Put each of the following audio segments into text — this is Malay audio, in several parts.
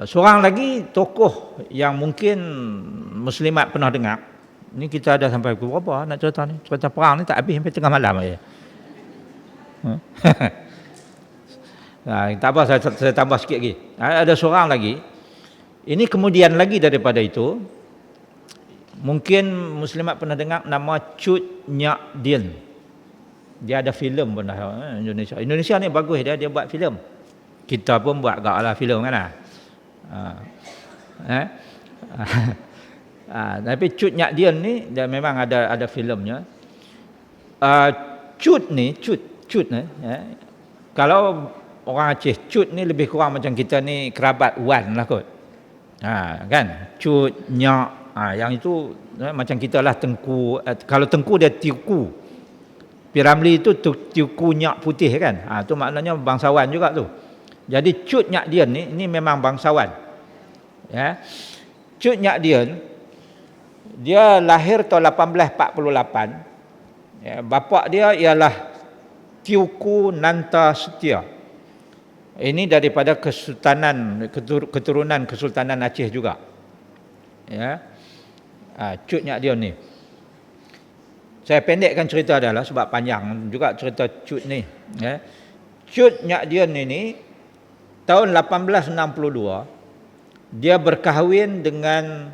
Seorang lagi tokoh yang mungkin muslimat pernah dengar. Ni kita ada sampai pukul berapa nak cerita ni? Cerita perang ni tak habis sampai tengah malam aja. Tak apa, saya tambah sikit lagi. Ada seorang lagi. Ini kemudian lagi daripada itu, mungkin muslimat pernah dengar nama Cut Nyak Dien. Dia ada filem pun dah Indonesia. Indonesia ni bagus dia buat filem. Kita pun buat gaklah filem kan lah. Tapi Cut Nyak Dien ni dia memang ada filemnya. Cut ni kalau orang Aceh, Cut ni lebih kurang macam kita ni kerabat Wan lah kot. Kan? Cut, Nyak, yang itu macam kita lah Tengku. Kalau Tengku dia Tiuku. Piramli itu Tiuku Nyak Putih kan. Tu maknanya bangsawan juga tu. Jadi Cut Nyak Dien ni memang bangsawan. Ya. Cut Nyak Dien dia lahir tahun 1848. Ya, bapa dia ialah Tiuku Nanta Setia. Ini daripada keturunan Kesultanan Aceh juga. Ya. Cut Nyak Dien ni. Saya pendekkan cerita dah lah sebab panjang juga cerita Cut ni. Ya. Cut Nyak Dien ini tahun 1862 dia berkahwin dengan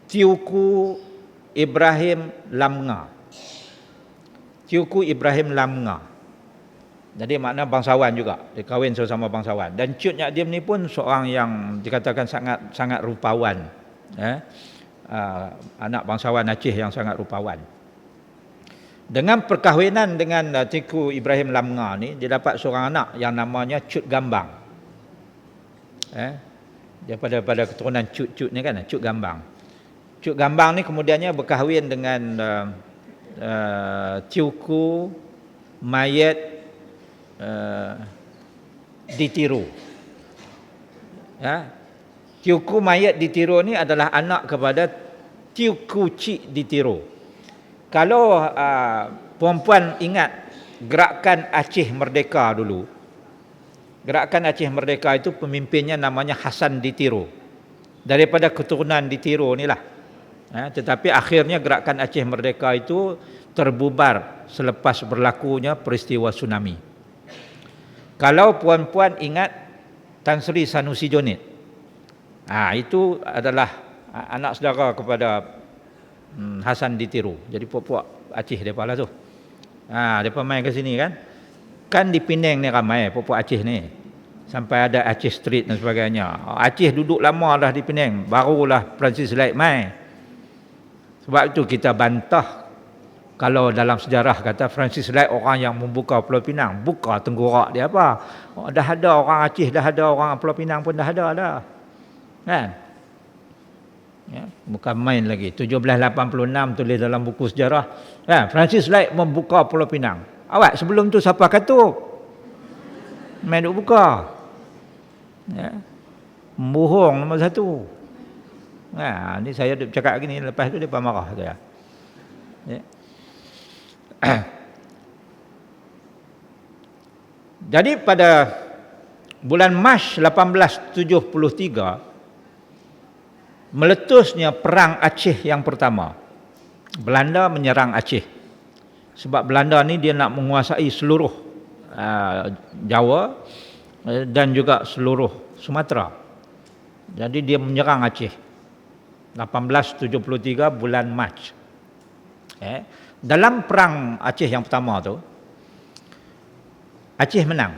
Tiuku Ibrahim Lamnga. Tiuku Ibrahim Lamnga. Jadi makna bangsawan juga. Dia kahwin sama bangsawan. Dan Cut Nyak Dien ni pun seorang yang dikatakan sangat rupawan. Anak bangsawan Aceh yang sangat rupawan. Dengan perkahwinan dengan Tiuku Ibrahim Lamnga ni, dia dapat seorang anak yang namanya Cut Gambang. Dia pada keturunan Cut ni kan, Cut Gambang. Cut Gambang ni kemudiannya berkahwin dengan Tiuku Mayet Ditiro. Tiuku Mayet Ditiro ni adalah anak kepada Tiuku Cik Ditiro. Kalau perempuan ingat gerakan Aceh Merdeka dulu, gerakan Aceh Merdeka itu pemimpinnya namanya Hasan Ditiro. Daripada keturunan Ditiro ni lah. Tetapi akhirnya gerakan Aceh Merdeka itu terbubar selepas berlakunya peristiwa tsunami. Kalau puan-puan ingat Tan Sri Sanusi Jonit, itu adalah anak saudara kepada Hasan Ditiro. Jadi puak-puak Aceh mereka lah tu. Mereka main ke sini kan. Kan di Penang ni ramai puak-puak Aceh ni. Sampai ada Aceh Street dan sebagainya. Aceh duduk lama dah di Penang. Barulah Francis Lai mai. Sebab itu kita bantah kalau dalam sejarah kata Francis Lai orang yang membuka Pulau Pinang. Buka tenggorak dia apa. Dah ada orang Aceh, dah ada orang Pulau Pinang pun dah ada dah. Kan? Ya, bukan main lagi. 1786 tulis dalam buku sejarah. Francis Lai membuka Pulau Pinang. Awak sebelum tu siapa katuk? Main duk buka. Ya. Bohong nombor satu. Ni saya cakap gini, lepas tu dia marah saya. Ya. Jadi pada bulan Mac 1873 meletusnya perang Aceh yang pertama. Belanda menyerang Aceh. Sebab Belanda ni dia nak menguasai seluruh Jawa dan juga seluruh Sumatera. Jadi dia menyerang Aceh. 1873 bulan Mac. Dalam perang Aceh yang pertama tu, Aceh menang.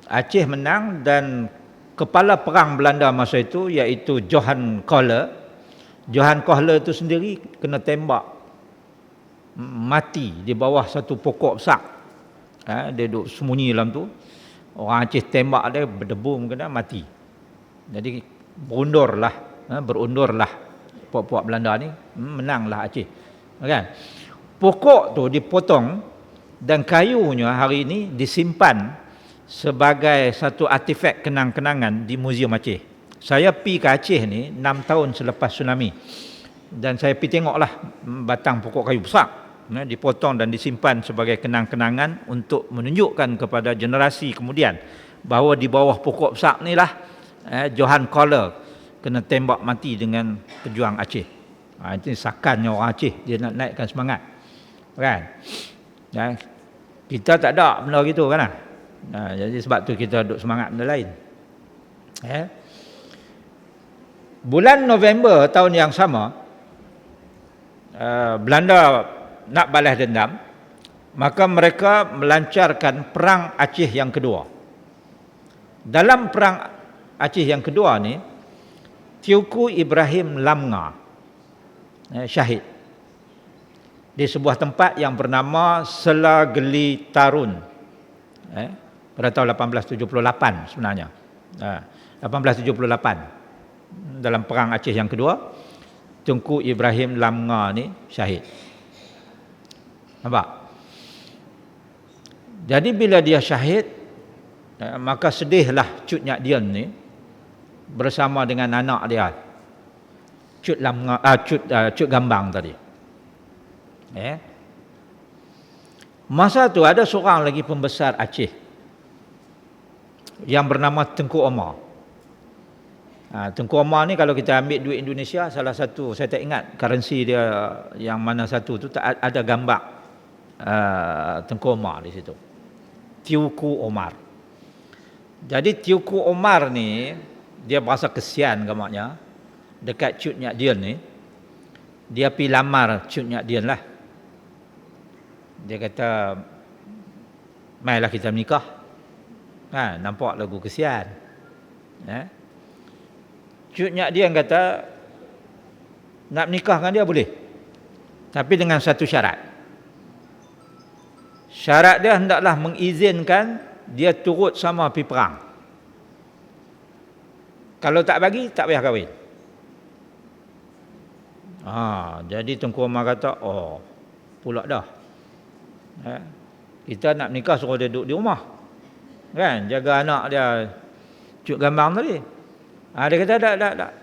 Aceh menang dan kepala perang Belanda masa itu iaitu Johan Kohler. Johan Kohler itu sendiri kena tembak mati di bawah satu pokok besar. Dia duduk sembunyi dalam tu. Orang Aceh tembak dia berdebum kena mati. Jadi berundurlah puak-puak Belanda ni, menanglah Aceh. Kan? Pokok tu dipotong dan kayunya hari ini disimpan sebagai satu artifak kenang-kenangan di Muzium Aceh. Saya pi ke Aceh ni 6 tahun selepas tsunami. Dan saya pi tengoklah batang pokok kayu besar, dipotong dan disimpan sebagai kenang-kenangan untuk menunjukkan kepada generasi kemudian bahawa di bawah pokok besar ni lah Johan Kohler kena tembak mati dengan pejuang Aceh. Itu sakannya orang Aceh, dia nak naikkan semangat. Kan? Dan kita tak ada benda gitu kan. Jadi sebab tu kita duk semangat benda lain. Bulan November tahun yang sama, Belanda nak balas dendam, maka mereka melancarkan perang Aceh yang kedua. Dalam perang Aceh yang kedua ni, Teuku Ibrahim Lamga syahid di sebuah tempat yang bernama Selageli Tarun pada tahun 1878 sebenarnya. 1878 dalam perang Aceh yang kedua, Teuku Ibrahim Lamga ni syahid. Nampak? Jadi bila dia syahid, maka sedihlah Cut Nyak Dien ni bersama dengan anak dia, Cut Gambang tadi. Masa tu ada seorang lagi pembesar Aceh yang bernama Tengku Omar. Tengku Omar ni kalau kita ambil duit Indonesia, salah satu, saya tak ingat currency dia yang mana satu tu, tak ada gambar Tengku Omar di situ. Teuku Omar. Jadi Teuku Omar ni dia berasa kesian gamanya dekat Cut Nyak Dien ni. Dia pergi lamar Cut Nyak Dien lah. Dia kata, "Mailah kita menikah." Nampak lagu kesian. Cut Nyak Dien kata, nak menikah dengan dia boleh, tapi dengan satu syarat. Syarat dia hendaklah mengizinkan dia turut sama pergi perang. Kalau tak bagi, tak payah kahwin. Jadi Tengku Omar kata, pula dah. Kita nak nikah suruh dia duduk di rumah. Kan? Jaga anak dia, Cut Gambang tadi. Dia kata, tak.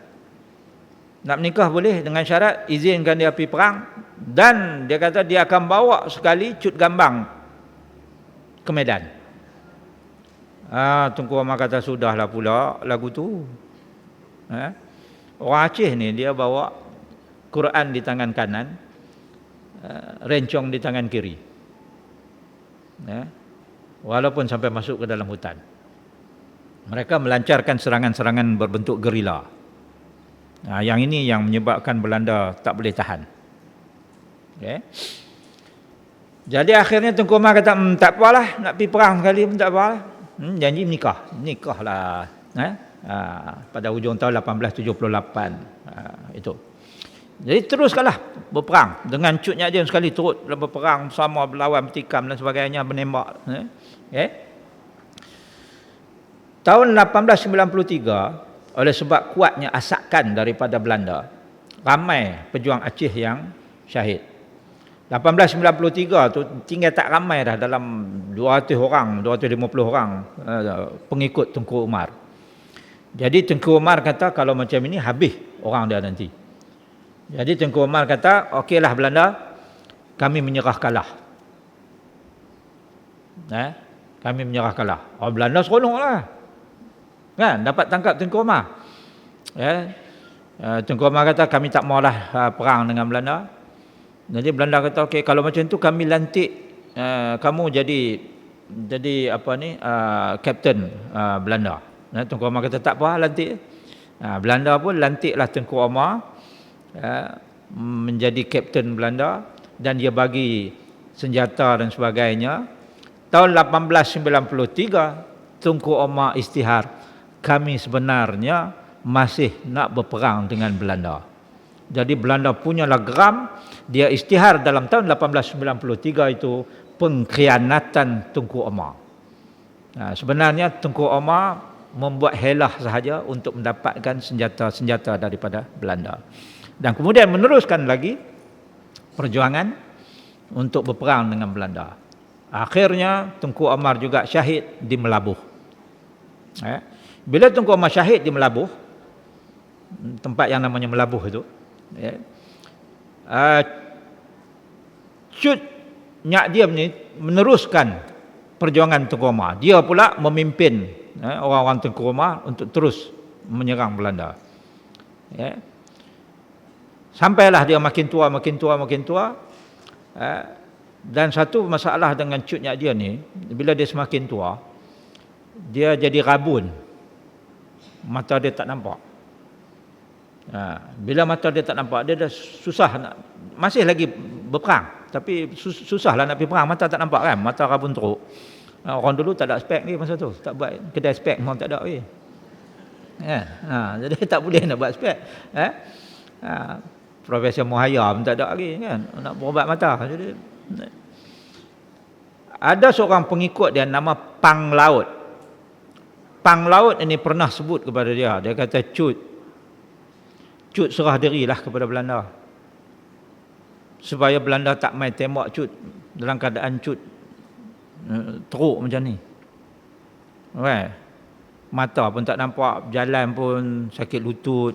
Nak menikah boleh dengan syarat izinkan dia pergi perang. Dan dia kata dia akan bawa sekali Cut Gambang ke medan. Tengku Omar kata, sudahlah pula lagu tu. Orang Aceh ni dia bawa Quran di tangan kanan, rencong di tangan kiri. Walaupun sampai masuk ke dalam hutan, mereka melancarkan serangan-serangan berbentuk gerila. Yang ini yang menyebabkan Belanda tak boleh tahan. Jadi akhirnya Tengku Omar kata, tak apalah, nak pergi perang sekali pun tak apalah. Janji nikahlah. Pada hujung tahun 1878 itu. Jadi teruskanlah berperang dengan Cut Nyak Dien sekali, turut berperang bersama, berlawan, bertikam dan sebagainya, menembak. Tahun 1893, oleh sebab kuatnya asakan daripada Belanda, ramai pejuang Aceh yang syahid. 1893 tu tinggal tak ramai dah, dalam 200 orang, 250 orang pengikut Tengku Omar. Jadi Tengku Omar kata, kalau macam ini habis orang dia nanti. Jadi Tengku Omar kata, okeylah Belanda, kami menyerah kalah. Kami menyerah kalah. Belanda seronoklah. Kan, dapat tangkap Tengku Omar. Tengku Omar kata, kami tak maulah perang dengan Belanda. Jadi Belanda kata, okey, kalau macam tu kami lantik kamu jadi apa ni, kapten Belanda. Tengku Omar kata, tak apa, lantik. Belanda pun lantiklah Tengku Omar menjadi kapten Belanda, dan dia bagi senjata dan sebagainya. Tahun 1893 Tengku Omar istihar, kami sebenarnya masih nak berperang dengan Belanda. Jadi Belanda punyalah geram, dia istihar dalam tahun 1893 itu pengkhianatan Tengku Omar. Sebenarnya Tengku Omar membuat helah sahaja untuk mendapatkan senjata-senjata daripada Belanda. Dan kemudian meneruskan lagi perjuangan untuk berperang dengan Belanda. Akhirnya Tengku Omar juga syahid di Melabuh. Bila Tengku Omar syahid di Melabuh, tempat yang namanya Melabuh itu, Cut Nyak Dien ni meneruskan perjuangan Tengku Omar. Dia pula memimpin orang-orang Tengku Umar untuk terus menyerang Belanda. Sampailah dia makin tua. Dan satu masalah dengan Cut Nyak Dien ni, bila dia semakin tua, dia jadi rabun. Mata dia tak nampak. Bila mata dia tak nampak, dia dah susah nak, masih lagi berperang, tapi susahlah nak pergi perang, mata tak nampak kan, mata rabun teruk. Orang dulu tak ada spek ni masa tu, tak buat kedai spek memang tak ada. Jadi tak boleh nak buat spek. Profesor Muhaya pun tak ada lagi kan, nak berubat mata. Jadi ada seorang pengikut dia nama Pang Laut. Pang Laut ini pernah sebut kepada dia, dia kata, Cut serah dirilah kepada Belanda, supaya Belanda tak main tembak Cut dalam keadaan Cut teruk macam ni. Mata pun tak nampak, jalan pun sakit lutut.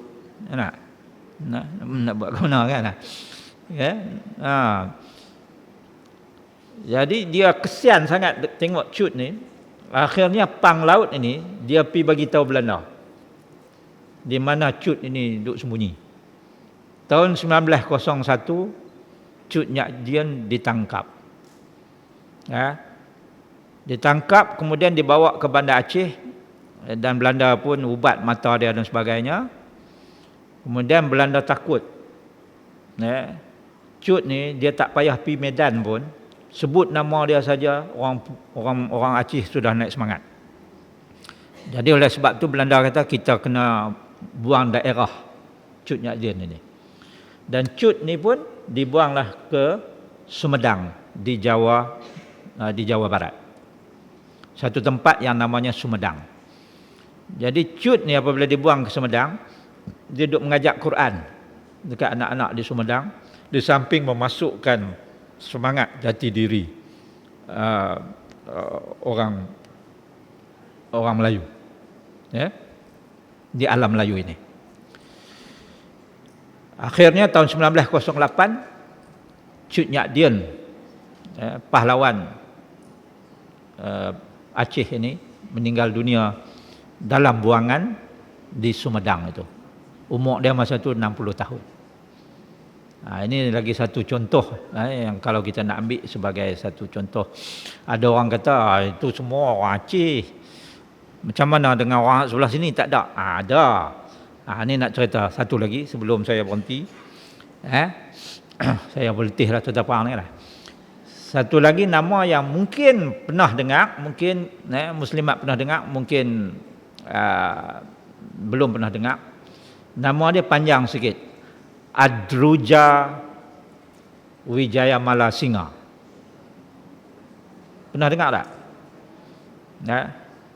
Nak buat ke mana kan? Jadi dia kesian sangat tengok Cut ni. Akhirnya Pang Laut ini dia pergi bagi tahu Belanda di mana Cut ini duduk sembunyi. Tahun 1901 Cut Nyak Dien ditangkap. Ditangkap, kemudian dibawa ke Bandar Aceh, dan Belanda pun ubat mata dia dan sebagainya. Kemudian Belanda takut. Cut ni dia tak payah pergi Medan pun, sebut nama dia saja, orang Aceh sudah naik semangat. Jadi oleh sebab tu Belanda kata kita kena buang daerah Cut Nyak Dien ini. Dan Cut ni pun dibuanglah ke Sumedang di Jawa Barat. Satu tempat yang namanya Sumedang. Jadi Cut ni apabila dibuang ke Sumedang, dia duduk mengajak Quran dekat anak-anak di Sumedang, di samping memasukkan semangat jati diri orang Melayu, di alam Melayu ini. Akhirnya tahun 1908 Cut Nyak Dien, pahlawan Aceh ini, meninggal dunia dalam buangan di Sumedang itu. Umur dia masa itu 60 tahun. Ini lagi satu contoh yang kalau kita nak ambil sebagai satu contoh. Ada orang kata itu semua orang Aceh. Macam mana dengan orang sebelah sini? Tak ada. Ada. Ini nak cerita satu lagi sebelum saya berhenti. Saya berletihlah cerita perang ni lah. Satu lagi nama yang mungkin pernah dengar, mungkin Muslimat pernah dengar, mungkin belum pernah dengar. Nama dia panjang sikit. Adruja Wijayamala Singa. Pernah dengar tak?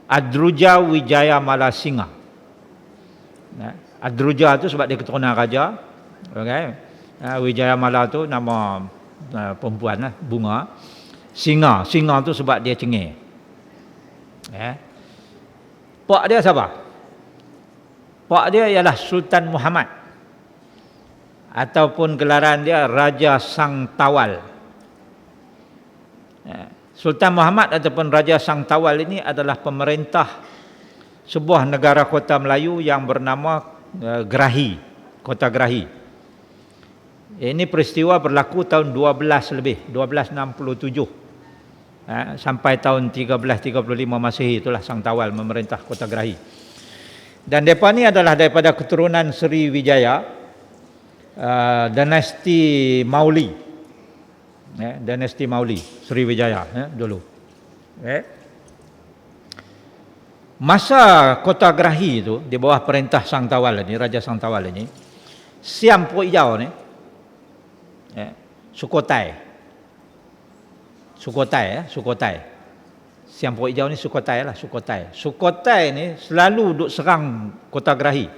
Adruja Wijayamala Singa. Adruja tu sebab dia keturunan raja. Wijayamala tu nama perempuan lah, bunga. Singa tu sebab dia cengih. Pak dia siapa? Pak dia ialah Sultan Muhammad, ataupun gelaran dia Raja Sang Tawal. Sultan Muhammad ataupun Raja Sang Tawal ini adalah pemerintah sebuah negara kota Melayu yang bernama Gerahi, Kota Gerahi. Ini peristiwa berlaku tahun 1267 sampai tahun 1335 Masehi, itulah Sang Tawal memerintah Kota Gerahi. Dan mereka ni adalah daripada keturunan Sri Wijaya, dinasti Mauli. Dinasti Mauli, Sri Wijaya dulu. Masa Kota Gerahi itu di bawah perintah Sang Tawal ini, Raja Sang Tawal ini, Siam Pok Hijau ni, Sukhothai. Siam Pok Hijau ni Sukhothai lah, Sukhothai. Sukhothai ni selalu duk serang Kota Gerahi.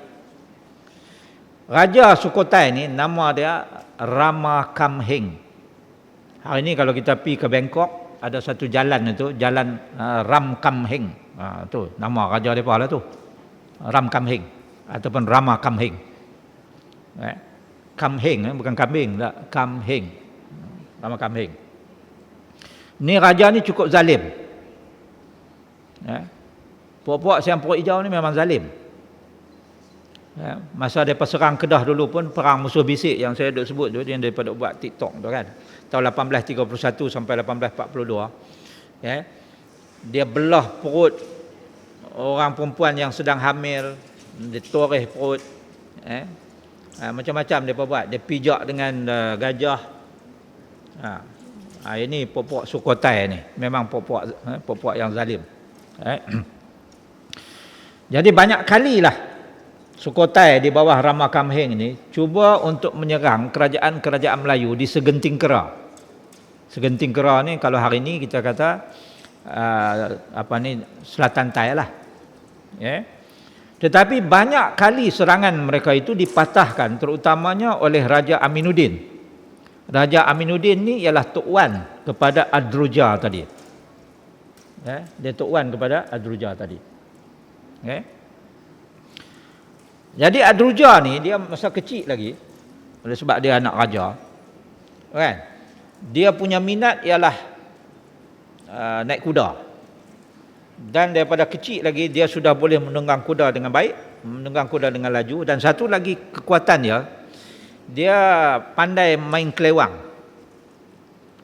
Raja Sukhothai ni nama dia Rama Kamheng. Hari ni kalau kita pergi ke Bangkok, ada satu jalan itu, jalan Ram Kamheng. Tu nama raja depa lah tu. Ram Kamheng ataupun Rama Kamheng. Kamheng bukan kambing, tak, Kamheng. Rama Kamheng. Ni raja ni cukup zalim. Puak-puak siang perut hijau ni memang zalim. Ya, masa mereka serang Kedah dulu pun perang musuh bisik yang saya duk sebut tu, yang daripada buat TikTok tu kan. Tahun 1831 sampai 1842. Ya. Dia belah perut orang perempuan yang sedang hamil, dia toreh perut. Macam-macam dia buat. Dia pijak dengan gajah. Ini puak-puak Sukhothai ni. Memang puak-puak yang zalim. Jadi banyak kalilah Sukhothai di bawah Rama Kamheng ni cuba untuk menyerang kerajaan-kerajaan Melayu di Segenting Kera. Segenting Kera ni kalau hari ni kita kata Selatan Thai lah. Tetapi banyak kali serangan mereka itu dipatahkan terutamanya oleh Raja Aminuddin. Raja Aminuddin ni ialah Tok Wan kepada Adroja tadi. Dia Tok Wan kepada Adroja tadi. Jadi Adroja ni dia masa kecil lagi, oleh sebab dia anak raja, kan? Dia punya minat ialah naik kuda. Dan daripada kecil lagi dia sudah boleh menunggang kuda dengan baik, menunggang kuda dengan laju. Dan satu lagi kekuatan dia pandai main kelewang.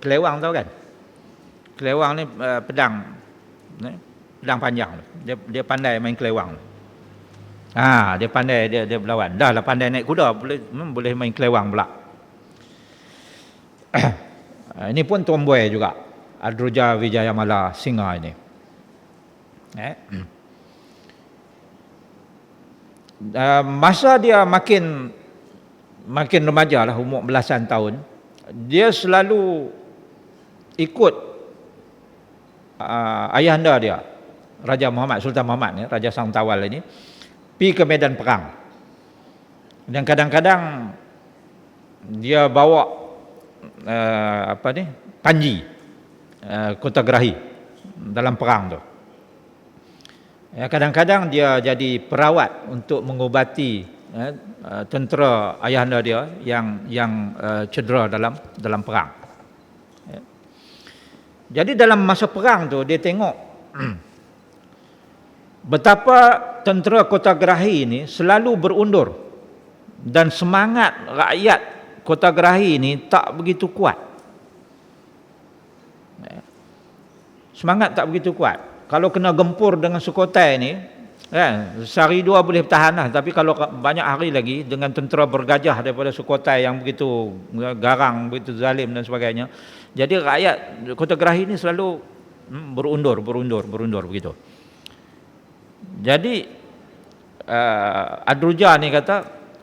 Kelewang tahu kan? Kelewang ni pedang panjang. Dia pandai main kelewang. Dia pandai dia berlawan. Dah lah pandai naik kuda, boleh main kelewang pula. Ini pun tomboy juga. Adroja Wijayamala Singa ini. Masa dia makin remaja lah, umur belasan tahun, dia selalu ikut ayahanda dia, Raja Muhammad, Sultan Muhammad ni, Raja Sang Tawal ini, pergi ke medan perang. Dan kadang-kadang dia bawa panji, kota gerahi dalam perang tu. Kadang-kadang dia jadi perawat untuk mengubati tentera ayahanda dia yang cedera dalam perang. Jadi dalam masa perang tu dia tengok betapa tentera Kota Gerahi ini selalu berundur dan semangat rakyat Kota Gerahi ini tak begitu kuat. Semangat tak begitu kuat. Kalau kena gempur dengan Sukhothai ni, sehari dua boleh bertahan lah. Tapi kalau banyak hari lagi dengan tentera bergajah daripada Sukhothai yang begitu garang, begitu zalim dan sebagainya. Jadi rakyat Kota Gerahi ini selalu berundur begitu. Jadi Adroja ni kata,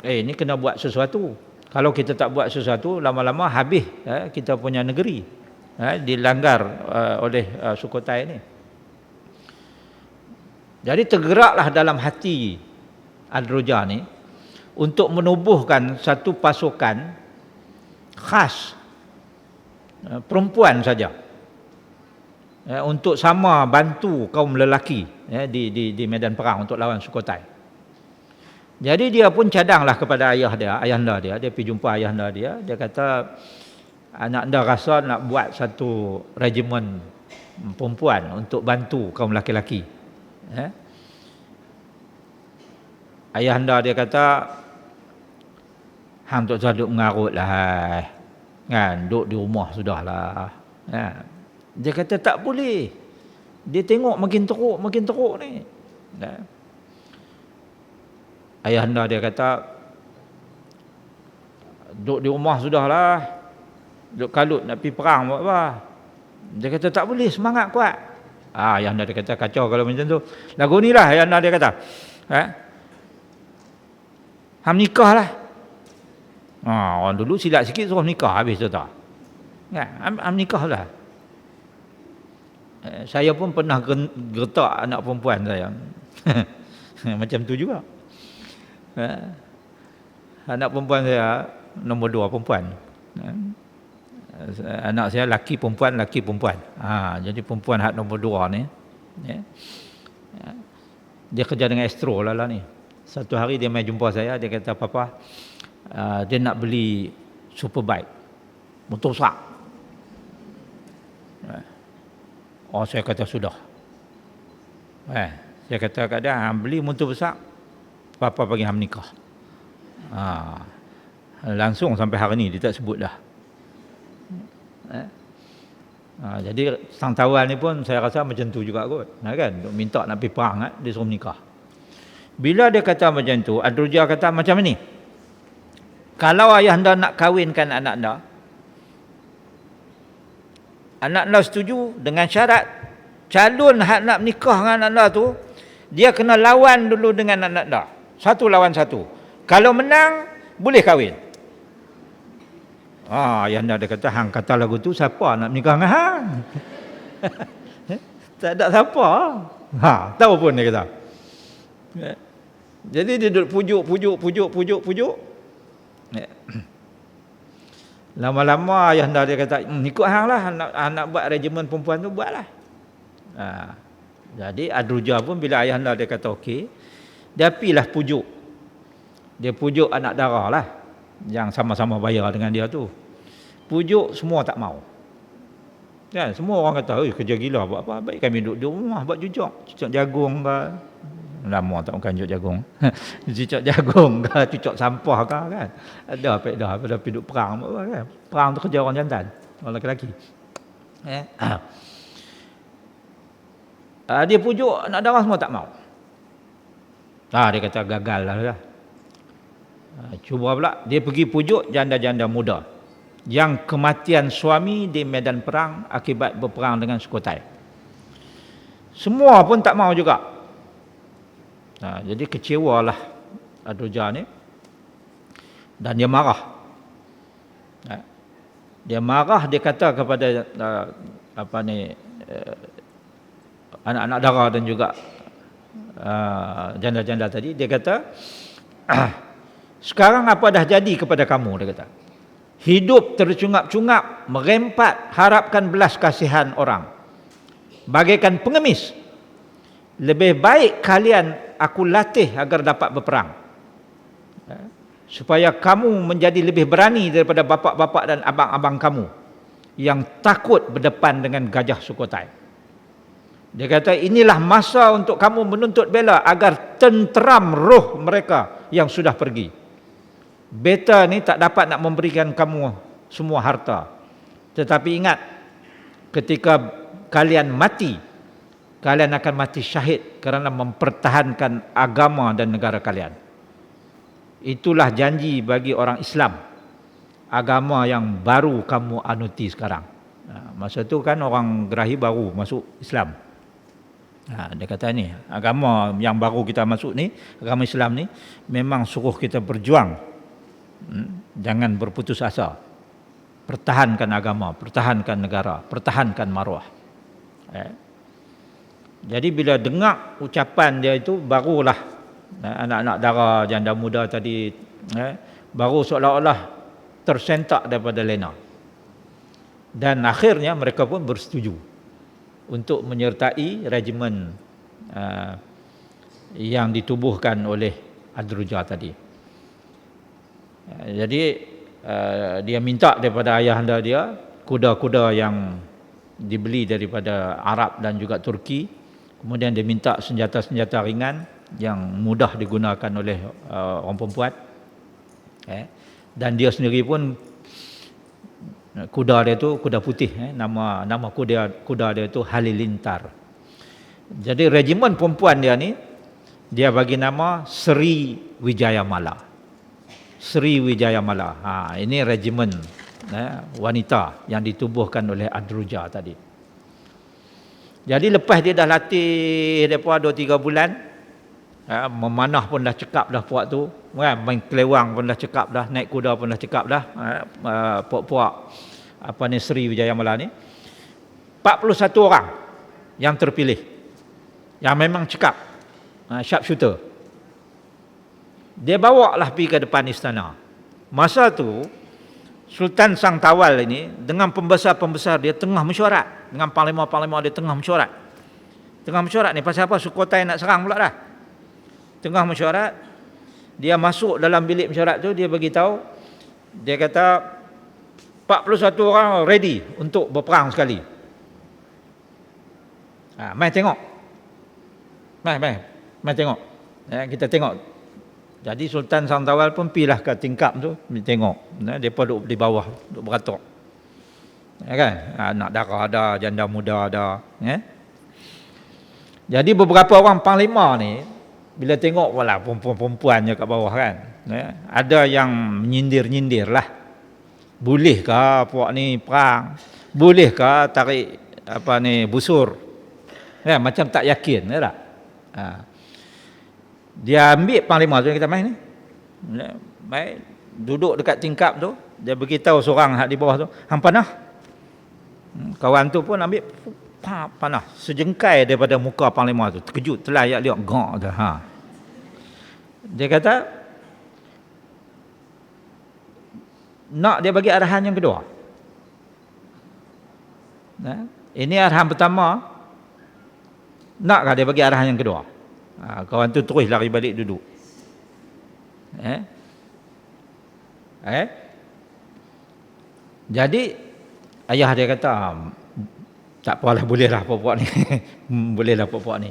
ni kena buat sesuatu. Kalau kita tak buat sesuatu, lama-lama habis kita punya negeri dilanggar oleh Sukhothai ni. Jadi tergeraklah dalam hati Adroja ni untuk menubuhkan satu pasukan khas perempuan saja, untuk sama bantu kaum lelaki di medan perang untuk lawan Sukhothai. Jadi dia pun cadanglah kepada ayahanda dia. Dia pergi jumpa ayahanda dia. Dia kata, anak anda rasa nak buat satu regimen perempuan untuk bantu kaum lelaki. Ayahanda dia kata, hang tak usah duk mengarut lah, kan, duk di rumah sudahlah. Dia kata tak boleh. Dia tengok makin teruk ni. Ayahanda dia kata, duk di rumah sudahlah, duk kalut nak pergi perang buat apa. Dia kata tak boleh, semangat kuat. Ayahanda dia kata kacau kalau macam tu. Lagu ni lah ayahanda dia kata, ham nikah lah. Orang dulu silap sikit suruh nikah, habis tu tak. Ham nikah lah. Saya pun pernah gertak anak perempuan saya. Macam tu juga. Anak perempuan saya nombor 2 perempuan. Anak saya laki perempuan. Jadi perempuan hak nombor 2 ni, dia kerja dengan Astro lah ni. Satu hari dia mai jumpa saya, dia kata, papa, dia nak beli superbike, motor besar. Saya kata sudah. Dia kata kat dia, beli motor besar, papa bagi hang nikah. Langsung sampai hari ni dia tak sebut dah. Jadi sang tawal ni pun saya rasa macam tu juga kot. Kan? Minta nak pergi perang, dia suruh nikah. Bila dia kata macam tu, Ad-Durjah kata macam ni. Kalau ayah anda nak kahwinkan anak anda setuju dengan syarat calon hak nak nikah dengan anak anda tu, dia kena lawan dulu dengan anak anda. 1 lawan 1. Kalau menang, boleh kahwin. Ayah anda dia kata, hang kata lagu tu siapa nak nikah dengan hang? Tak ada siapa. Tahu pun dia kata. Jadi dia duduk pujuk. Lama-lama ayah anda dia kata, ikut hang lah, nak buat regimen perempuan tu, buatlah. Jadi Ad-Durjah pun bila ayah anda dia kata okey, dia pilah pujuk. Dia pujuk anak dara lah, yang sama-sama bayar dengan dia tu. Pujuk, semua tak mau. Kan, semua orang kata, kerja gila buat apa? Baik kami duduk di rumah buat cucuk jagung ke. Lama tak makan cucuk jagung. Cucuk jagung ke, cucuk sampah ke kan. Ada apa dah, pada duduk perang kan. Perang tu kerja orang jantan, orang lelaki. Dia pujuk anak dara semua tak mau. Dia kata gagal lah. Cuba pula dia pergi pujuk janda-janda muda yang kematian suami di medan perang akibat berperang dengan Sukhothai. Semua pun tak mau juga. Jadi kecewalah Ad-Durjah ni, dan dia marah. Dia kata kepada anak-anak dara dan juga janda-janda tadi, dia kata, sekarang apa dah jadi kepada kamu, dia kata. Hidup tercungap-cungap, merempat, harapkan belas kasihan orang. Bagaikan pengemis. Lebih baik kalian aku latih agar dapat berperang. Supaya kamu menjadi lebih berani daripada bapa-bapa dan abang-abang kamu yang takut berdepan dengan gajah Sukhothai. Dia kata inilah masa untuk kamu menuntut bela agar tenteram roh mereka yang sudah pergi. Beta ni tak dapat nak memberikan kamu semua harta. Tetapi ingat, ketika kalian mati, kalian akan mati syahid kerana mempertahankan agama dan negara kalian. Itulah janji bagi orang Islam. Agama yang baru kamu anuti sekarang. Masa tu kan orang Gerahi baru masuk Islam. Dia kata ni, agama yang baru kita masuk ni, agama Islam ni, memang suruh kita berjuang. Jangan berputus asa. Pertahankan agama, pertahankan negara, pertahankan maruah. Jadi bila dengar ucapan dia itu, barulah anak-anak dara, janda muda tadi baru seolah-olah tersentak daripada lena. Dan akhirnya mereka pun bersetuju untuk menyertai regimen yang ditubuhkan oleh Ad-Durjah tadi. Jadi dia minta daripada ayahanda dia kuda-kuda yang dibeli daripada Arab dan juga Turki. Kemudian dia minta senjata-senjata ringan yang mudah digunakan oleh orang perempuan. Dan dia sendiri pun, kuda dia tu kuda putih, nama kuda dia tu Halilintar. Jadi regimen perempuan dia ni, dia bagi nama Sri Wijayamala. Sri Wijayamala. Ini regimen wanita yang ditubuhkan oleh Ad-Durjah tadi. Jadi lepas dia dah latih depa 2-3 bulan, memanah pun dah cekap dah puak tu, main kelewang pun dah cekap dah, naik kuda pun dah cekap dah, puak-puak Sri Wijayamala ni. 41 orang yang terpilih, yang memang cekap, sharpshooter. Dia bawa lah pergi ke depan istana. Masa tu Sultan Sang Tawal ini dengan pembesar-pembesar dia tengah mesyuarat, dengan panglima-panglima dia tengah mesyuarat. Tengah mesyuarat ni pasal apa? Sukhothai nak serang pula dah. Tengah mesyuarat, dia masuk dalam bilik mesyuarat tu, dia bagi tahu, dia kata 41 orang ready untuk berperang sekali. Mai tengok. Mai tengok. Kita tengok. Jadi Sultan Sangtawal pun pilah ke tingkap tu, tengok. Depa duduk di bawah, duduk beratuk. Kan? Anak dara ada, janda muda ada, Jadi beberapa orang panglima ni bila tengok wala perempuan-perempuannya kat bawah kan. Ada yang menyindir-nyindir lah. Bolehkah puak ni perang? Bolehkah tarik busur? Macam tak yakin, tak? Dia ambil panglima tu yang kita main ni. Main duduk dekat tingkap tu, dia beritahu seorang hak di bawah tu, hang panah. Kawan tu pun ambil panah sejengkai daripada muka panglima tu. Terkejut, terlayak lihat gak dah. Dia kata nak dia bagi arahan yang kedua. Ini arahan pertama. Nakkah dia bagi arahan yang kedua? Kawan tu terus lari balik duduk. Jadi ayah dia kata, tak apalah, bolehlah puak-puak ni. Bolehlah puak-puak ni.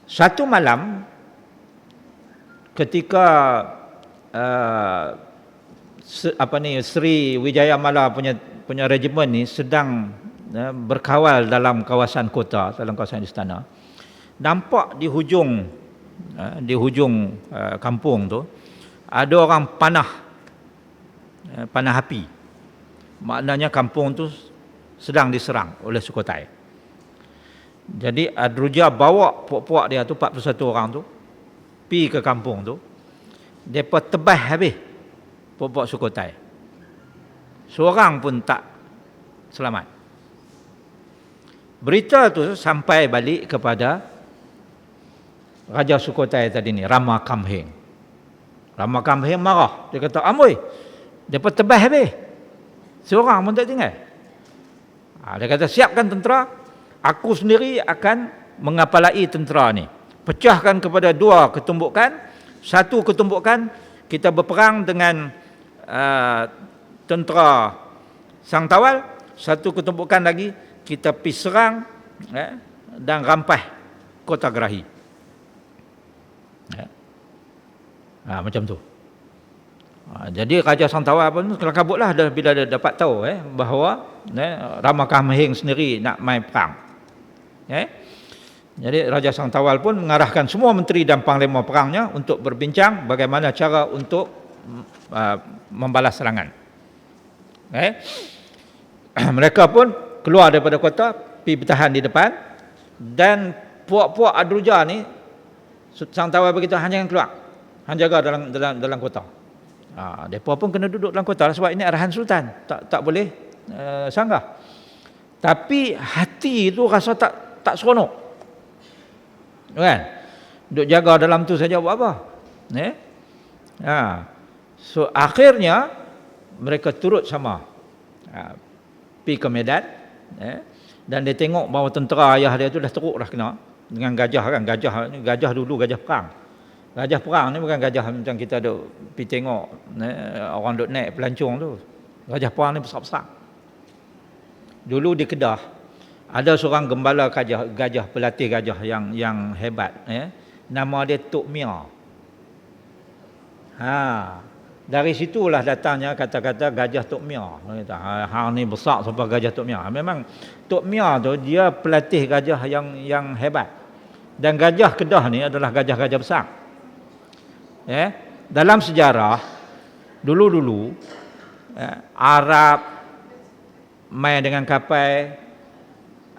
Satu malam ketika Sri Wijayamala punya regimen ni sedang berkawal dalam kawasan kota, dalam kawasan istana, nampak di hujung kampung tu ada orang panah api. Maknanya kampung tu sedang diserang oleh Sukhothai. Jadi Adruja bawa puak-puak dia tu 41 orang tu pi ke kampung tu. Depa tebas habis puak-puak Sukhothai. Seorang pun tak selamat. Berita tu sampai balik kepada Raja Sukhothai tadi ni, Rama Kamheng. Rama Kamheng marah. Dia kata, "Amboi, depa tebas habis. Seorang pun tak tinggal." Dia kata, "Siapkan tentera, aku sendiri akan mengapalai tentera ni. Pecahkan kepada dua ketumbukan. Satu ketumbukan kita berperang dengan tentera Sangtawal. Satu ketumbukan lagi kita pergi serang dan rampas Kota Gerahi." Macam tu. Jadi Raja Sangtawal pun kelakabutlah bila dia dapat tahu bahawa Rama Kamheng sendiri nak main perang. Jadi Raja Sangtawal pun mengarahkan semua menteri dan panglima perangnya untuk berbincang bagaimana cara untuk membalas serangan. Mereka pun keluar daripada kota, pergi bertahan di depan, dan puak-puak Adruja ni Sangtawal beritahu, hang jangan keluar, hang jaga dalam kota. Mereka pun kena duduk dalam kota sebab ini arahan Sultan, tak boleh sanggah. Tapi hati itu rasa tak seronok, kan? Duduk jaga dalam tu saja buat apa? So akhirnya mereka turut sama pergi ke Medan, dan dia tengok bahawa tentera ayah dia tu dah teruk dah kena dengan gajah kan. Gajah dulu gajah perang. Gajah perang ni bukan gajah macam kita duk pergi tengok orang duk naik pelancong tu. Gajah perang ni besar-besar. Dulu di Kedah ada seorang gembala gajah, pelatih gajah yang hebat, nama dia Tok Mia. Dari situlah datangnya kata-kata gajah Tok Mia. Hang ni besar sampai gajah Tok Mia. Memang Tok Mia tu dia pelatih gajah yang hebat. Dan gajah Kedah ni adalah gajah-gajah besar. Dalam sejarah dulu-dulu Arab main dengan kapal,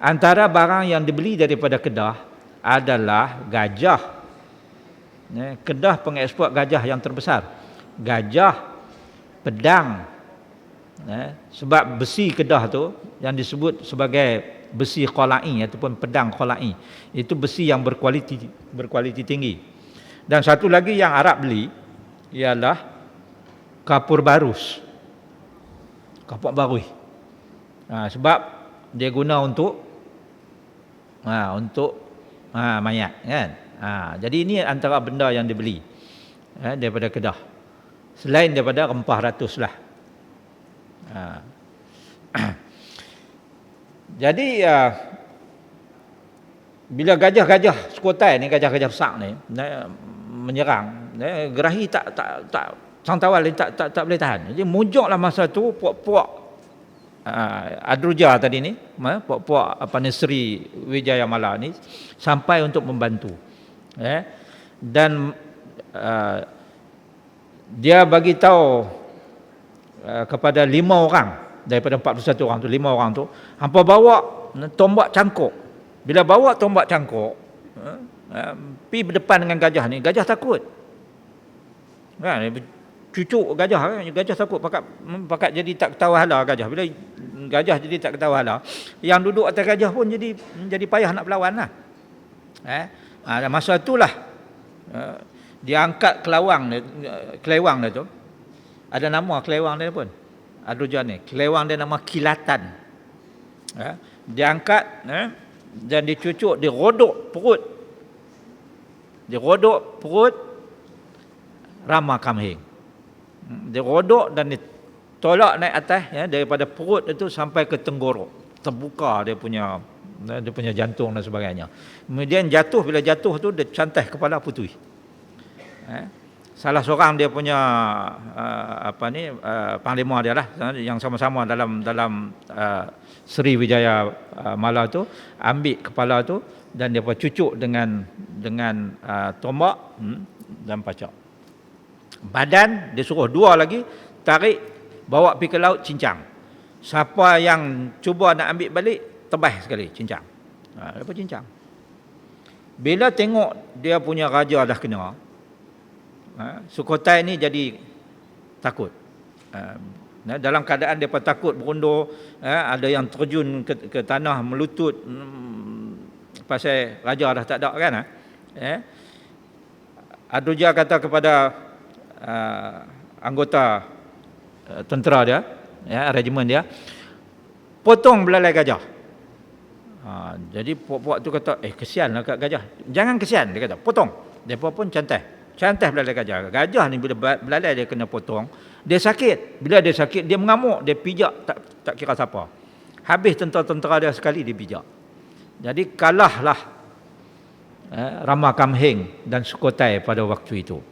antara barang yang dibeli daripada Kedah adalah gajah. Kedah pengeksport gajah yang terbesar. Gajah, pedang, sebab besi Kedah tu yang disebut sebagai besi Qala'i ataupun pedang Qala'i, itu besi yang berkualiti tinggi. Dan satu lagi yang Arab beli ialah kapur barus, kapur barus, sebab dia guna untuk mayat kan. Jadi ini antara benda yang dibeli daripada Kedah, selain daripada rempah ratus lah. Jadi bila gajah-gajah Sukhothai ni, gajah-gajah besar ni menyerang, Gerahi tak Sangtawal ni tak boleh tahan. Jadi mujuklah masa tu puak-puak Adruja tadi ni, puak-puak Sri Wijayamala ni sampai untuk membantu. Dan dia bagi tahu kepada 5 orang daripada 41 orang tu, 5 orang tu, hampa bawa tombak cangkuk. Bila bawa tombak cangkuk, pi berdepan dengan gajah ni, gajah takut. Kan, cucuk gajah, gajah takut, pakat jadi tak ketawa hala gajah. Bila gajah jadi tak ketawa hala, yang duduk atas gajah pun jadi payah nak berlawan lah. Masa itulah dia angkat kelewang dia tu. Ada nama kelewang dia pun, Adruja ni. Kelewang dia nama Kilatan. Dia angkat dan dicucuk, dirodok perut Rama Kamheng. Dirodok dan ditolak naik atas, daripada perut itu sampai ke tenggorok. Terbuka dia punya jantung dan sebagainya. Kemudian jatuh, bila jatuh tu dia cantai kepala putui. Salah seorang dia punya panglima dia lah, yang sama-sama dalam Sri Wijaya Mala tu, ambil kepala tu dan dia cucuk dengan tombak dan pacak. Badan dia suruh 2 lagi, tarik bawa pergi ke laut, cincang. Siapa yang cuba nak ambil balik, tebas sekali cincang. Lepas cincang. Bila tengok dia punya raja dah kena, Sukhothai ni jadi takut. Dalam keadaan dia takut, berundur, ada yang terjun ke tanah melutut, pasal raja dah tak ada kan. Adruja kata kepada anggota tentera dia, regimen dia, potong belalai gajah. Jadi puak-puak tu kata, kesianlah kat gajah. Jangan kesian, dia kata, potong. Depa pun cantai belalai gajah. Gajah ni bila belalai dia kena potong, dia sakit. Bila dia sakit, dia mengamuk, dia pijak tak kira siapa. Habis tentera-tentera dia sekali dia pijak. Jadi kalahlah Rama Kamheng dan Sukhothai pada waktu itu.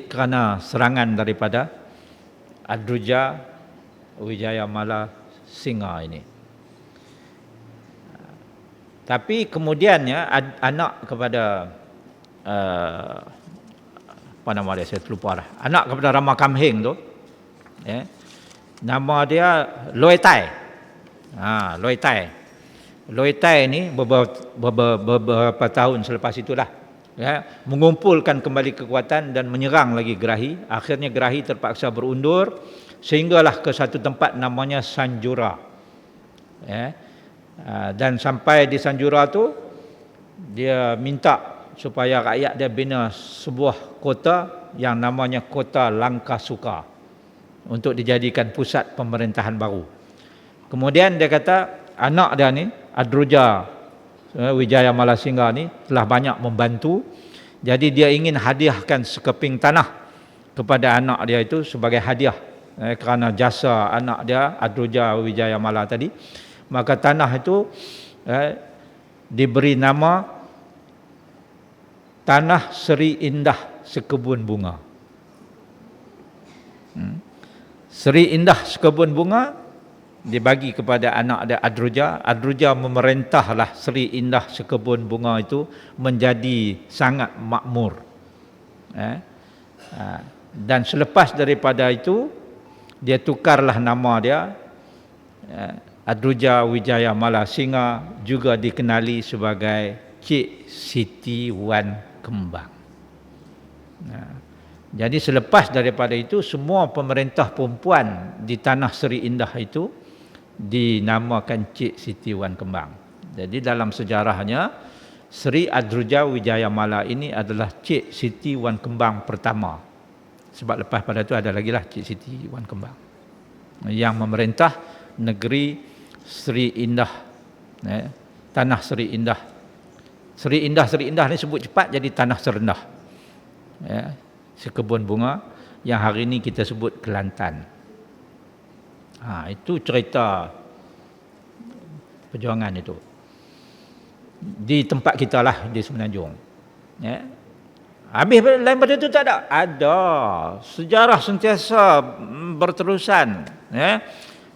Kerana serangan daripada Adruja Wijayamala Singa ini. Tapi kemudiannya anak kepada apa nama dia, saya terlupa dah. Anak kepada Rama Kamheng tu, nama dia Loi Tai. Loi Tai ni beberapa tahun selepas itulah, mengumpulkan kembali kekuatan dan menyerang lagi Gerahi. Akhirnya Gerahi terpaksa berundur sehinggalah ke satu tempat namanya Sanjura. Dan sampai di Sanjura tu, dia minta supaya rakyat dia bina sebuah kota yang namanya Kota Langkasuka untuk dijadikan pusat pemerintahan baru. Kemudian dia kata anak dia ni, Adruja Wijayamala Singa ni, telah banyak membantu. Jadi dia ingin hadiahkan sekeping tanah kepada anak dia itu sebagai hadiah, kerana jasa anak dia Adruja Wijayamala tadi. Maka tanah itu diberi nama Tanah Seri Indah Sekebun Bunga. Seri Indah Sekebun Bunga dibagi kepada anak dia Adruja. Adruja memerintahlah Seri Indah Sekebun Bunga itu menjadi sangat makmur. Dan selepas daripada itu, dia tukarlah nama dia, Adruja Wijayamala Singa, juga dikenali sebagai Cik Siti Wan Kembang. Jadi selepas daripada itu, semua pemerintah perempuan di tanah Seri Indah itu dinamakan Cik Siti Wan Kembang. Jadi dalam sejarahnya, Sri Adruja Wijayamala ini adalah Cik Siti Wan Kembang pertama. Sebab lepas pada itu ada lagi lah Cik Siti Wan Kembang yang memerintah negeri Seri Indah, tanah Seri Indah. Seri Indah ni sebut cepat jadi Tanah Serendah. Sekebun bunga yang hari ini kita sebut Kelantan. Itu cerita perjuangan itu. di tempat kita lah di Semenanjung. Ya. Habis lain pada itu tak ada. Ada. Sejarah sentiasa berterusan. Ya.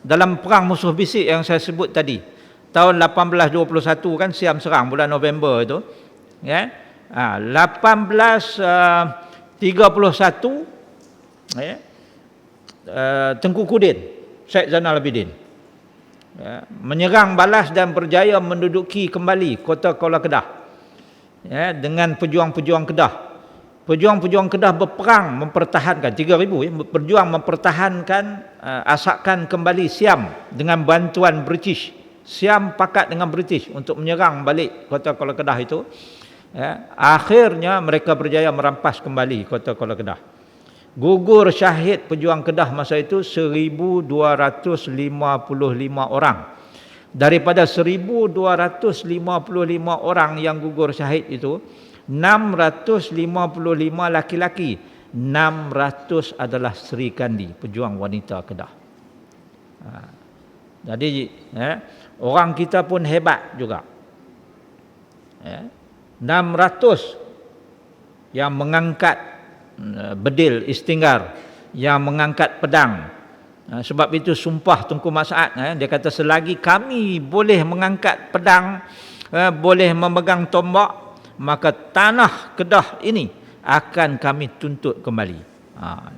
Dalam perang musuh bisik yang saya sebut tadi. Tahun 1821 kan Siam serang bulan November itu. Ya. 1831 ya. Tengku Kudin, Syed Zainal Abidin. Ya. Menyerang balas dan berjaya menduduki kembali kota Kuala Kedah. Ya, dengan pejuang-pejuang Kedah. Pejuang-pejuang Kedah berperang mempertahankan 3,000 ya, berjuang mempertahankan asakan kembali Siam dengan bantuan British. Siam pakat dengan British untuk menyerang balik kota Kuala Kedah itu. Ya, akhirnya mereka berjaya merampas kembali kota Kuala Kedah. Gugur syahid pejuang Kedah masa itu 1,255 orang. Daripada 1,255 orang yang gugur syahid itu, 655 laki-laki, 600 adalah Sri Kandi, pejuang wanita Kedah. Jadi orang kita pun hebat juga. 600 yang mengangkat bedil istinggar, yang mengangkat pedang. Sebab itu sumpah Tunku Mat Saad, dia kata selagi kami boleh mengangkat pedang, boleh memegang tombak, maka tanah Kedah ini akan kami tuntut kembali.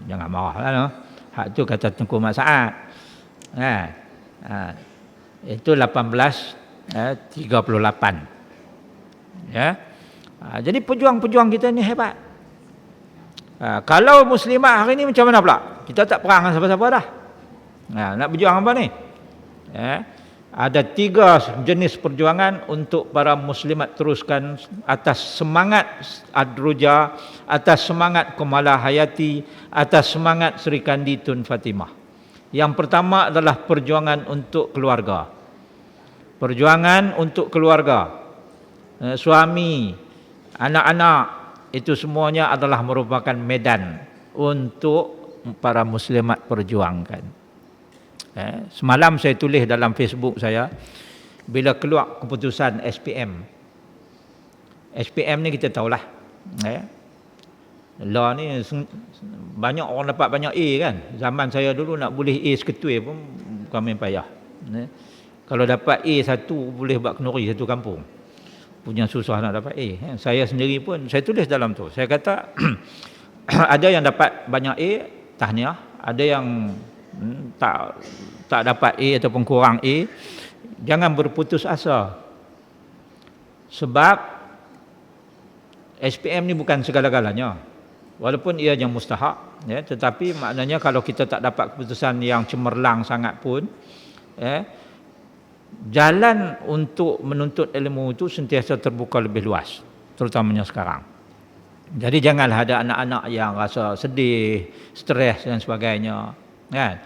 Jangan marah lah. Hak tu kata Tunku Mat Saad. Itu 1838. Ya. Jadi pejuang-pejuang kita ni hebat. Kalau muslimat hari ni macam mana pula? Kita tak perang dengan siapa-siapa dah. Nak berjuang apa ni? Ada 3 jenis perjuangan untuk para muslimat teruskan atas semangat Adroja, atas semangat Kumala Hayati, atas semangat Sri Kandi Tun Fatimah. Yang pertama adalah perjuangan untuk keluarga. Perjuangan untuk keluarga. Suami, anak-anak, itu semuanya adalah merupakan medan untuk para muslimat perjuangkan. Semalam saya tulis dalam Facebook saya, bila keluar keputusan SPM. SPM ni kita tahulah. Law ni banyak orang dapat banyak A kan. Zaman saya dulu nak boleh A seketui pun bukan main payah. Kalau dapat A satu boleh buat kenduri satu kampung. Punya susah nak dapat A. Saya sendiri pun saya tulis dalam tu. Saya kata ada yang dapat banyak A, tahniah. Ada yang tak dapat A ataupun kurang A, jangan berputus asa. Sebab SPM ni bukan segala-galanya. Walaupun ia yang mustahak, ya, tetapi maknanya kalau kita tak dapat keputusan yang cemerlang sangat pun, jalan untuk menuntut ilmu itu sentiasa terbuka lebih luas, terutamanya sekarang. Jadi janganlah ada anak-anak yang rasa sedih, stres dan sebagainya. Kan?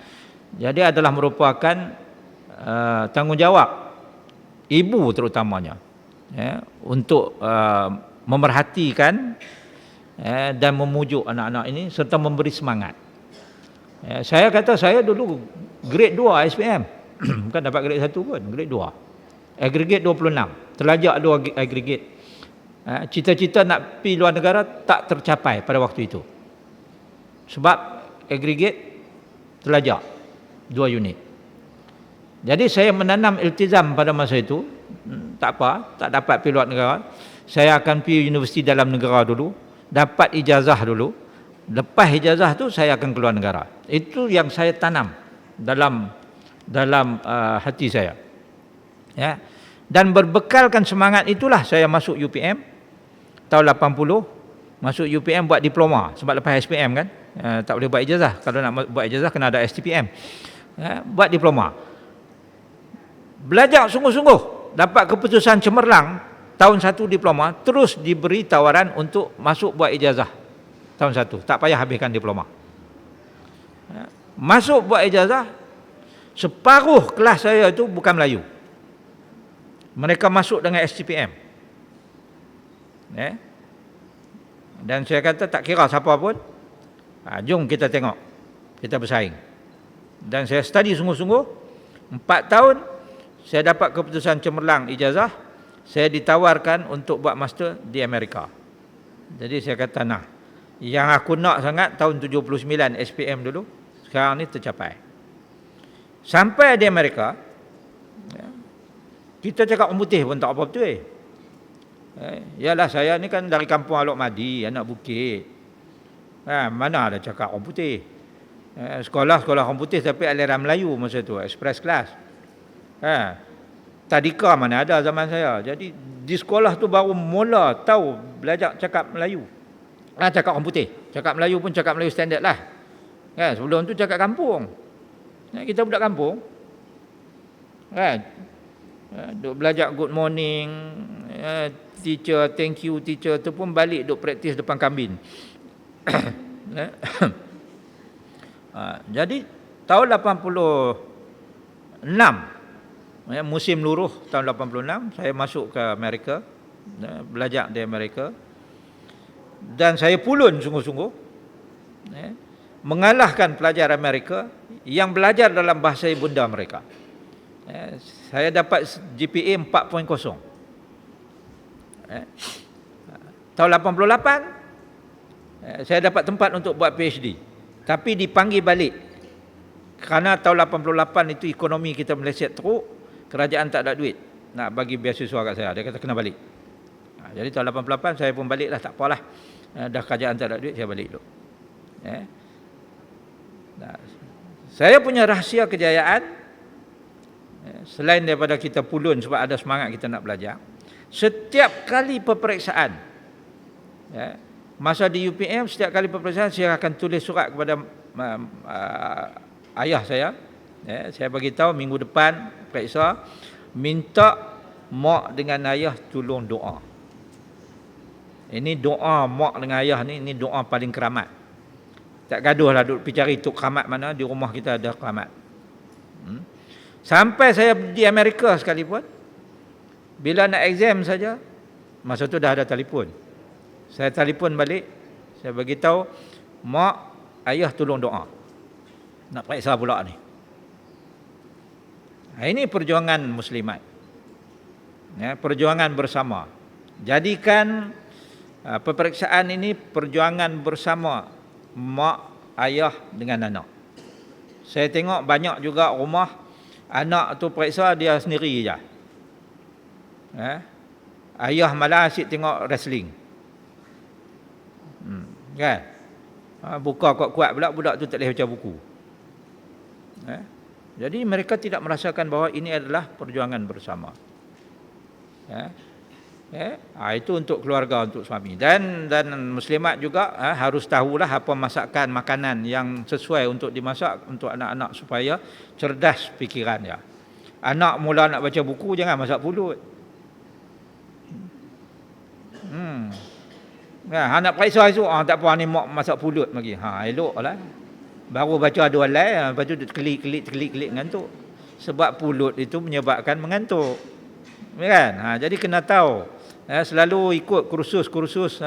Jadi adalah merupakan tanggungjawab ibu terutamanya, untuk memerhatikan dan memujuk anak-anak ini serta memberi semangat. Saya kata saya dulu grade 2 SPM. Bukan dapat grade 1 pun, grade 2. Aggregate 26. Terlajak 2 aggregate. Cita-cita nak pergi luar negara tak tercapai pada waktu itu. Sebab aggregate terlajak 2 unit. Jadi saya menanam iltizam pada masa itu, tak apa, tak dapat pergi luar negara. Saya akan pergi universiti dalam negara dulu, dapat ijazah dulu. Lepas ijazah tu saya akan keluar negara. Itu yang saya tanam dalam hati saya. Ya. Dan berbekalkan semangat itulah saya masuk UPM tahun 80. Masuk UPM buat diploma sebab lepas SPM kan, tak boleh buat ijazah. Kalau nak buat ijazah kena ada STPM. Buat diploma. Belajar sungguh-sungguh, dapat keputusan cemerlang, tahun 1 diploma, terus diberi tawaran untuk masuk buat ijazah tahun 1. Tak payah habiskan diploma. Masuk buat ijazah, separuh kelas saya itu bukan Melayu. Mereka masuk dengan STPM. Dan saya kata tak kira siapa pun, jom kita tengok, kita bersaing. Dan saya study sungguh-sungguh, 4 tahun saya dapat keputusan cemerlang ijazah. saya ditawarkan untuk buat master di Amerika. Jadi saya kata nah, yang aku nak sangat tahun 79 SPM dulu, sekarang ni tercapai. Sampai di Amerika, kita cakap orang putih pun tak apa betul. Yalah saya ni kan dari kampung Alok Madi, anak bukit. Mana ada cakap orang putih. Sekolah orang putih tapi aliran Melayu masa tu, express class. Tadika mana ada zaman saya. Jadi di sekolah tu baru mula tahu belajar cakap Melayu. Cakap orang putih. Cakap Melayu pun cakap Melayu standard lah. Sebelum tu cakap kampung. Kita budak kampung. Duk belajar good morning, teacher, thank you teacher tu pun balik duk praktis depan kambing. Jadi tahun 86, musim luruh tahun 86, saya masuk ke Amerika, belajar di Amerika. Dan saya pulun sungguh-sungguh mengalahkan pelajar Amerika yang belajar dalam bahasa ibunda mereka. Saya dapat GPA 4.0. Tahun 88 saya dapat tempat untuk buat PhD, tapi dipanggil balik kerana tahun 88 itu ekonomi kita meleset teruk, kerajaan tak ada duit nak bagi beasiswa kat saya. Dia kata kena balik. Jadi tahun 88 saya pun baliklah, tak apalah. Dah kerajaan tak ada duit, saya balik dulu. Saya punya rahsia kejayaan, selain daripada kita pulun sebab ada semangat kita nak belajar, setiap kali peperiksaan, masa di UPM, setiap kali peperiksaan saya akan tulis surat kepada ayah saya. Saya bagi tahu minggu depan periksa, minta mak dengan ayah tolong doa. Ini doa mak dengan ayah ni, ini doa paling keramat. Tak gaduh lah duduk pergi cari tok keramat mana, di rumah kita ada keramat. Sampai saya di Amerika sekalipun, bila nak exam saja, masa tu dah ada telefon. Saya telefon balik, saya bagi tahu, mak, ayah tolong doa. Nak periksa pula ni. Ini perjuangan muslimat. Perjuangan bersama. Jadikan peperiksaan ini perjuangan bersama mak, ayah dengan anak. Saya tengok banyak juga rumah anak tu periksa dia sendiri je. Ayah malah asyik tengok wrestling. Kan? Buka kuat-kuat pula budak tu tak boleh baca buku. Jadi mereka tidak merasakan bahawa ini adalah perjuangan bersama. Itu untuk keluarga, untuk suami. Dan muslimat juga harus tahulah apa masakan makanan yang sesuai untuk dimasak untuk anak-anak supaya cerdas fikirannya. Anak mula nak baca buku, jangan masak pulut. Anak periksa esok, tak apa ni mak masak pulut lagi. Eloklah. Baru baca dua lai, lepas tu klik ngantuk. Sebab pulut itu menyebabkan mengantuk. Kan? Jadi kena tahu. Selalu ikut kursus-kursus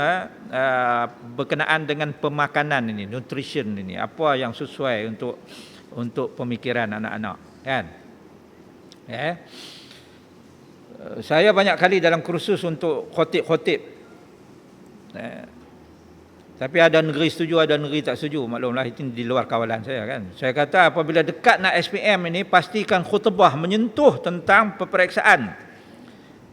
berkenaan dengan pemakanan ini, nutrition ini, apa yang sesuai untuk pemikiran anak-anak, kan? Saya banyak kali dalam kursus untuk khotib. Tapi ada negeri setuju, ada negeri tak setuju. Maklumlah itu di luar kawalan saya, kan. Saya kata apabila dekat nak SPM ini, pastikan khutbah menyentuh tentang peperiksaan.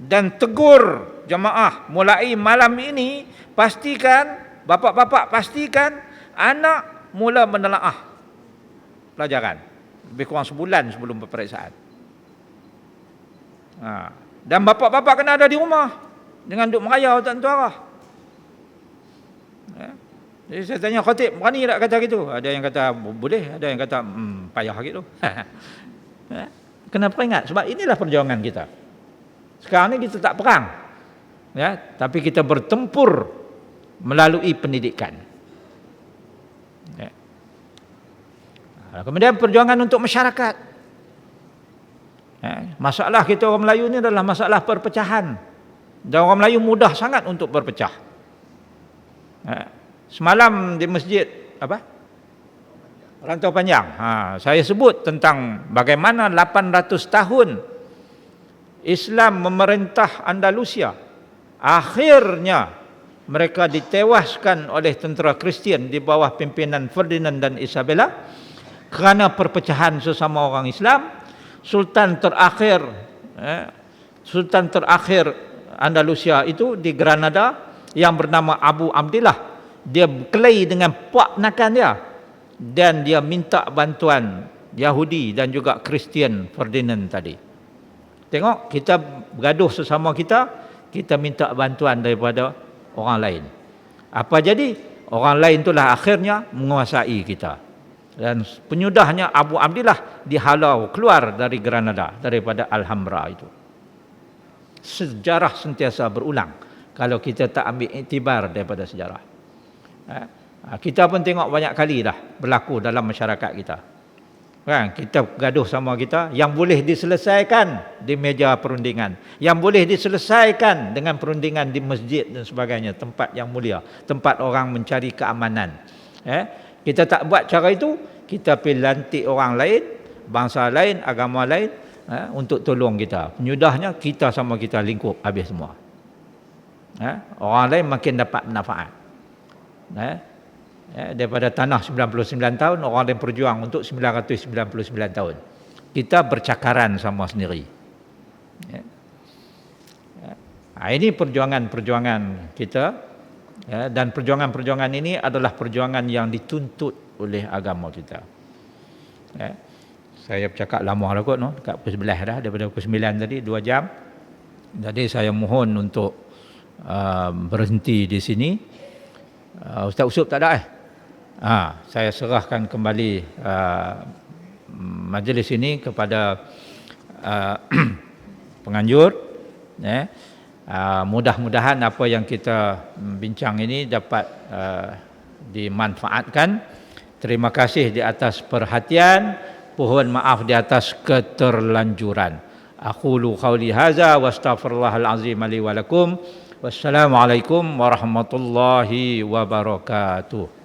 Dan tegur jemaah mulai malam ini, pastikan bapak-bapak pastikan anak mula menelaah pelajaran lebih kurang sebulan sebelum peperiksaan. Dan bapak-bapak kena ada di rumah, jangan duduk merayau tak tentu arah. Jadi saya tanya khatib, berani tak kata gitu? Ada yang kata boleh, ada yang kata payah gitu. Kenapa ingat? Sebab inilah perjuangan kita. Sekarang ni kita tak perang, tapi kita bertempur melalui pendidikan. Kemudian perjuangan untuk masyarakat. Masalah kita orang Melayu ni adalah masalah perpecahan. Dan orang Melayu mudah sangat untuk berpecah. Semalam di masjid Rantau Panjang, saya sebut tentang bagaimana 800 tahun Islam memerintah Andalusia. Akhirnya mereka ditewaskan oleh tentera Kristian di bawah pimpinan Ferdinand dan Isabella kerana perpecahan sesama orang Islam. Sultan terakhir Andalusia itu di Granada yang bernama Abu Abdillah. Dia berkelahi dengan puak nakan dia dan dia minta bantuan Yahudi dan juga Kristian Ferdinand tadi. Tengok, kita bergaduh sesama kita minta bantuan daripada orang lain. Apa jadi? Orang lain itulah akhirnya menguasai kita. Dan penyudahnya Abu Abdillah dihalau keluar dari Granada, daripada Alhambra itu. Sejarah sentiasa berulang kalau kita tak ambil iktibar daripada sejarah. Kita pun tengok banyak kali dah berlaku dalam masyarakat kita. Kan, kita gaduh sama kita, yang boleh diselesaikan di meja perundingan, yang boleh diselesaikan dengan perundingan di masjid dan sebagainya, tempat yang mulia, tempat orang mencari keamanan. Kita tak buat cara itu, kita pergi lantik orang lain, bangsa lain, agama lain untuk tolong kita. Penyudahnya kita sama kita lingkup habis semua. Orang lain makin dapat manfaat. Daripada tanah 99 tahun, orang lain berjuang untuk 999 tahun. Kita bercakaran sama sendiri. Ini perjuangan-perjuangan kita, dan perjuangan-perjuangan ini adalah perjuangan yang dituntut oleh agama kita. Saya bercakap lama lah kot, dekat pukul 11 dah, daripada pukul 9 tadi 2 jam. Jadi saya mohon untuk berhenti di sini. Ustaz Usop tak ada saya serahkan kembali majlis ini kepada penganjur. Mudah-mudahan apa yang kita bincang ini dapat dimanfaatkan. Terima kasih di atas perhatian, mohon maaf di atas keterlanjuran. Aqulu qauli hadza wa astaghfirullahal azim li wa lakum. Wassalamualaikum warahmatullahi wabarakatuh.